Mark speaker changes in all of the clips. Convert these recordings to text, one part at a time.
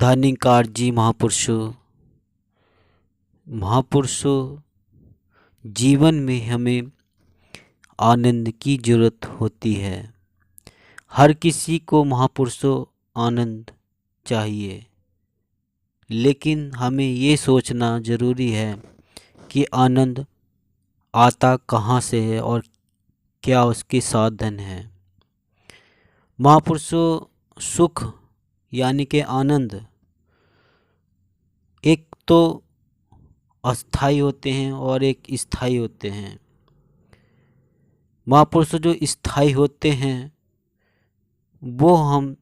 Speaker 1: धन्यकार जी महापुरुषों जीवन में हमें आनंद की जरूरत होती है। हर किसी को महापुरुषों आनंद चाहिए, लेकिन हमें ये सोचना ज़रूरी है कि आनंद आता कहाँ से है और क्या उसके साधन हैं। महापुरुषों सुख यानी कि आनंद एक तो अस्थाई होते हैं और एक स्थाई होते हैं। महापुरुष जो स्थाई होते हैं वो हम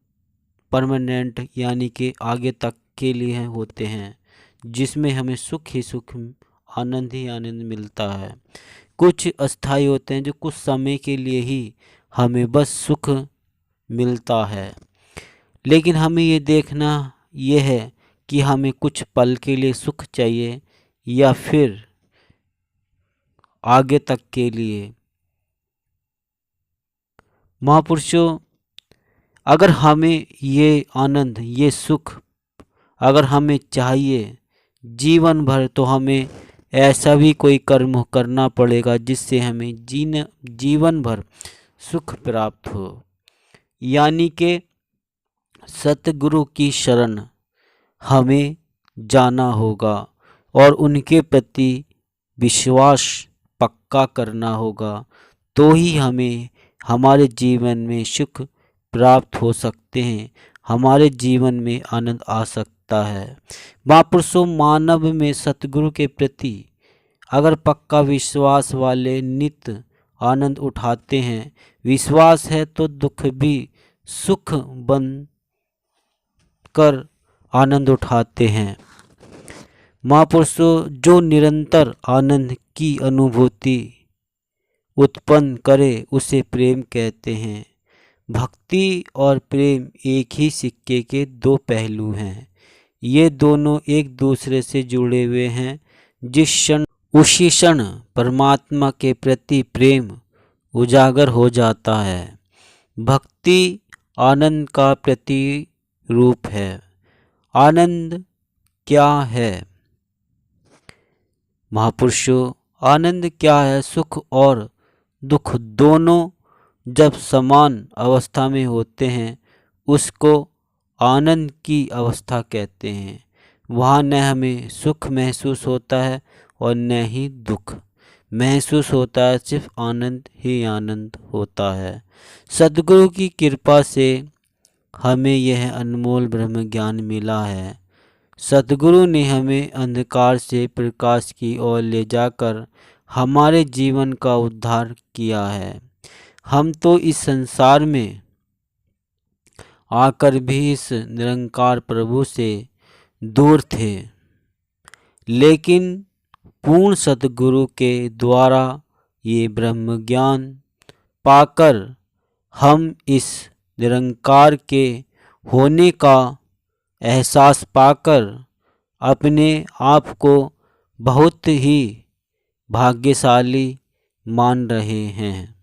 Speaker 1: परमानेंट यानी कि आगे तक के लिए होते हैं, जिसमें हमें सुख ही सुख, आनंद ही आनंद मिलता है। कुछ अस्थाई होते हैं जो कुछ समय के लिए ही हमें बस सुख मिलता है, लेकिन हमें ये देखना ये है कि हमें कुछ पल के लिए सुख चाहिए या फिर आगे तक के लिए। महापुरुषों अगर हमें ये आनंद ये सुख अगर हमें चाहिए जीवन भर, तो हमें ऐसा भी कोई कर्म करना पड़ेगा जिससे हमें जीवन भर सुख प्राप्त हो। यानी कि सतगुरु की शरण हमें जाना होगा और उनके प्रति विश्वास पक्का करना होगा, तो ही हमें हमारे जीवन में सुख प्राप्त हो सकते हैं, हमारे जीवन में आनंद आ सकता है। महापुरुषों मानव में सतगुरु के प्रति अगर पक्का विश्वास वाले नित्य आनंद उठाते हैं। विश्वास है तो दुख भी सुख बन कर आनंद उठाते हैं। महापुरुषों जो निरंतर आनंद की अनुभूति उत्पन्न करे उसे प्रेम कहते हैं। भक्ति और प्रेम एक ही सिक्के के दो पहलू हैं। ये दोनों एक दूसरे से जुड़े हुए हैं। जिस क्षण उसी क्षण परमात्मा के प्रति प्रेम उजागर हो जाता है। भक्ति आनंद का प्रतिरूप है। आनंद क्या है? महापुरुषों आनंद क्या है? सुख और दुख दोनों जब समान अवस्था में होते हैं उसको आनंद की अवस्था कहते हैं। वहाँ न हमें सुख महसूस होता है और न ही दुख महसूस होता है, सिर्फ आनंद ही आनंद होता है। सद्गुरु की कृपा से हमें यह अनमोल ब्रह्म ज्ञान मिला है। सद्गुरु ने हमें अंधकार से प्रकाश की ओर ले जाकर हमारे जीवन का उद्धार किया है। हम तो इस संसार में आकर भी इस निरंकार प्रभु से दूर थे, लेकिन पूर्ण सद्गुरु के द्वारा ये ब्रह्म ज्ञान पाकर हम इस निरंकार के होने का एहसास पाकर अपने आप को बहुत ही भाग्यशाली मान रहे हैं।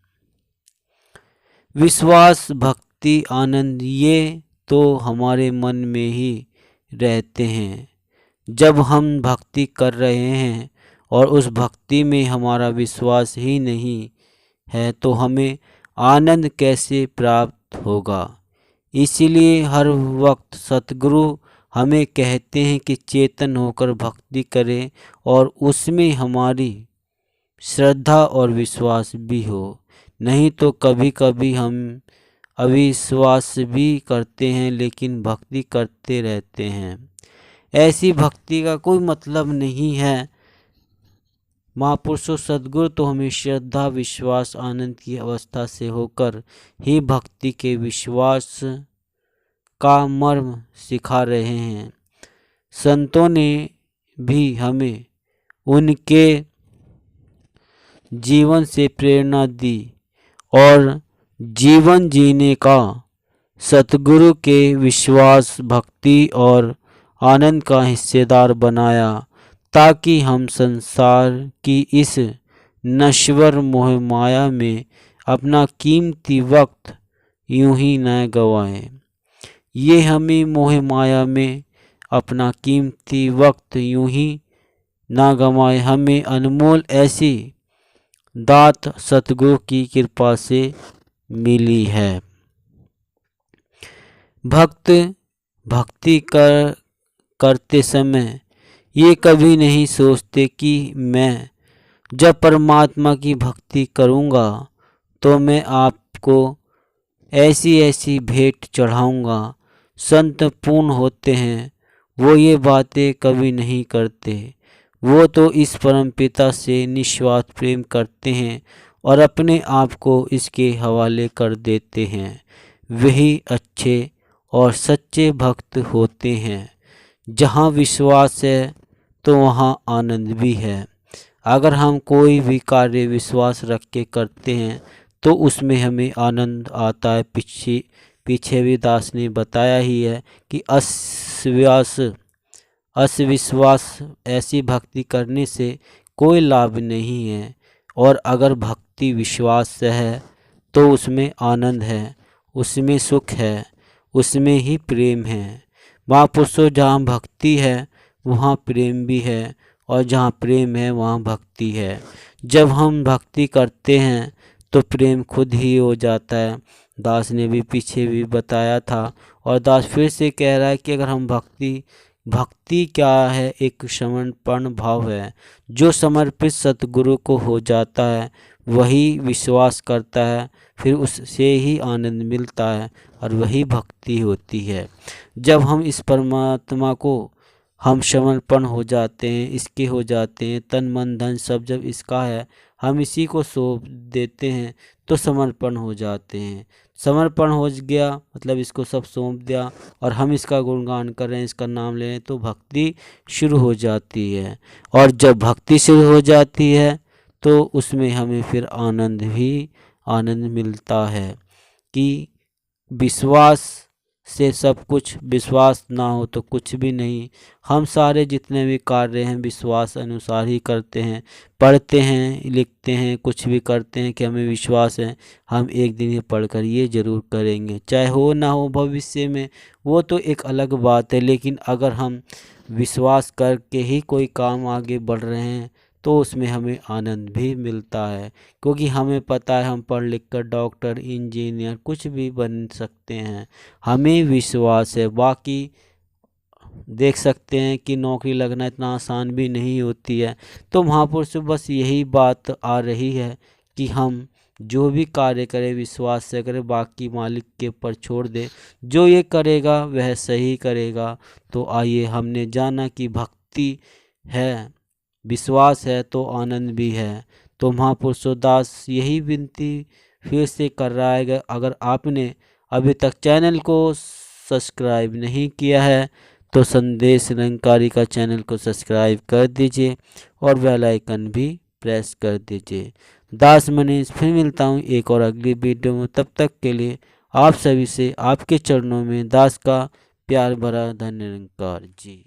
Speaker 1: विश्वास, भक्ति, आनंद ये तो हमारे मन में ही रहते हैं। जब हम भक्ति कर रहे हैं और उस भक्ति में हमारा विश्वास ही नहीं है तो हमें आनंद कैसे प्राप्त होगा। इसीलिए हर वक्त सतगुरु हमें कहते हैं कि चेतन होकर भक्ति करें और उसमें हमारी श्रद्धा और विश्वास भी हो। नहीं तो कभी कभी हम अविश्वास भी करते हैं लेकिन भक्ति करते रहते हैं। ऐसी भक्ति का कोई मतलब नहीं है। महापुरुषों सद्गुरु तो हमें श्रद्धा, विश्वास, आनंद की अवस्था से होकर ही भक्ति के विश्वास का मर्म सिखा रहे हैं। संतों ने भी हमें उनके जीवन से प्रेरणा दी और जीवन जीने का सतगुरु के विश्वास, भक्ति और आनंद का हिस्सेदार बनाया, ताकि हम संसार की इस नश्वर मोह माया में अपना कीमती वक्त यूं ही न गवाएं। ये हमें मोह माया में अपना कीमती वक्त यूं ही ना गंवाए। हमें अनमोल ऐसी दात सतगुरु की कृपा से मिली है। भक्त भक्ति करते समय ये कभी नहीं सोचते कि मैं जब परमात्मा की भक्ति करूँगा तो मैं आपको ऐसी ऐसी भेंट चढ़ाऊँगा। संत पूर्ण होते हैं, वो ये बातें कभी नहीं करते। वो तो इस परम पिता से निस्वार्थ प्रेम करते हैं और अपने आप को इसके हवाले कर देते हैं। वही अच्छे और सच्चे भक्त होते हैं। जहाँ विश्वास है तो वहाँ आनंद भी है। अगर हम कोई भी कार्य विश्वास रख के करते हैं तो उसमें हमें आनंद आता है। पीछे भी दास ने बताया ही है कि अविश्वास ऐसी भक्ति करने से कोई लाभ नहीं है। और अगर भक्ति विश्वास से है तो उसमें आनंद है, उसमें सुख है, उसमें ही प्रेम है। महापुरुषों, जहाँ भक्ति है वहाँ प्रेम भी है और जहाँ प्रेम है वहाँ भक्ति है। जब हम भक्ति करते हैं तो प्रेम खुद ही हो जाता है। दास ने भी पीछे भी बताया था और दास फिर से कह रहा है कि अगर हम भक्ति क्या है, एक समर्पण भाव है। जो समर्पित सतगुरु को हो जाता है वही विश्वास करता है, फिर उससे ही आनंद मिलता है और वही भक्ति होती है। जब हम इस परमात्मा को हम समर्पण हो जाते हैं, इसके हो जाते हैं, तन मन धन सब जब इसका है, हम इसी को सौंप देते हैं तो समर्पण हो जाते हैं। समर्पण हो गया मतलब इसको सब सौंप दिया और हम इसका गुणगान कर रहे हैं, इसका नाम ले रहे हैं, तो भक्ति शुरू हो जाती है। और जब भक्ति शुरू हो जाती है तो उसमें हमें फिर आनंद मिलता है कि विश्वास से सब कुछ, विश्वास ना हो तो कुछ भी नहीं। हम सारे जितने भी कार्य हैं विश्वास अनुसार ही करते हैं। पढ़ते हैं, लिखते हैं, कुछ भी करते हैं कि हमें विश्वास है हम एक दिन ये पढ़कर ये ज़रूर करेंगे, चाहे हो ना हो भविष्य में, वो तो एक अलग बात है। लेकिन अगर हम विश्वास करके ही कोई काम आगे बढ़ रहे हैं तो उसमें हमें आनंद भी मिलता है, क्योंकि हमें पता है हम पढ़ लिख कर डॉक्टर, इंजीनियर कुछ भी बन सकते हैं, हमें विश्वास है। बाकी देख सकते हैं कि नौकरी लगना इतना आसान भी नहीं होती है। तो महापुरुष से बस यही बात आ रही है कि हम जो भी कार्य करें विश्वास से करें, बाकी मालिक के ऊपर छोड़ दे, जो ये करेगा वह सही करेगा। तो आइए, हमने जाना कि भक्ति है, विश्वास है तो आनंद भी है। तो महापुरुषों दास यही विनती फिर से कर रहा है, अगर आपने अभी तक चैनल को सब्सक्राइब नहीं किया है तो संदेश निरंकारी का चैनल को सब्सक्राइब कर दीजिए और बेल आइकन भी प्रेस कर दीजिए। दास मनीष फिर मिलता हूँ एक और अगली वीडियो में। तब तक के लिए आप सभी से आपके चरणों में दास का प्यार भरा धन्य निरंकार जी।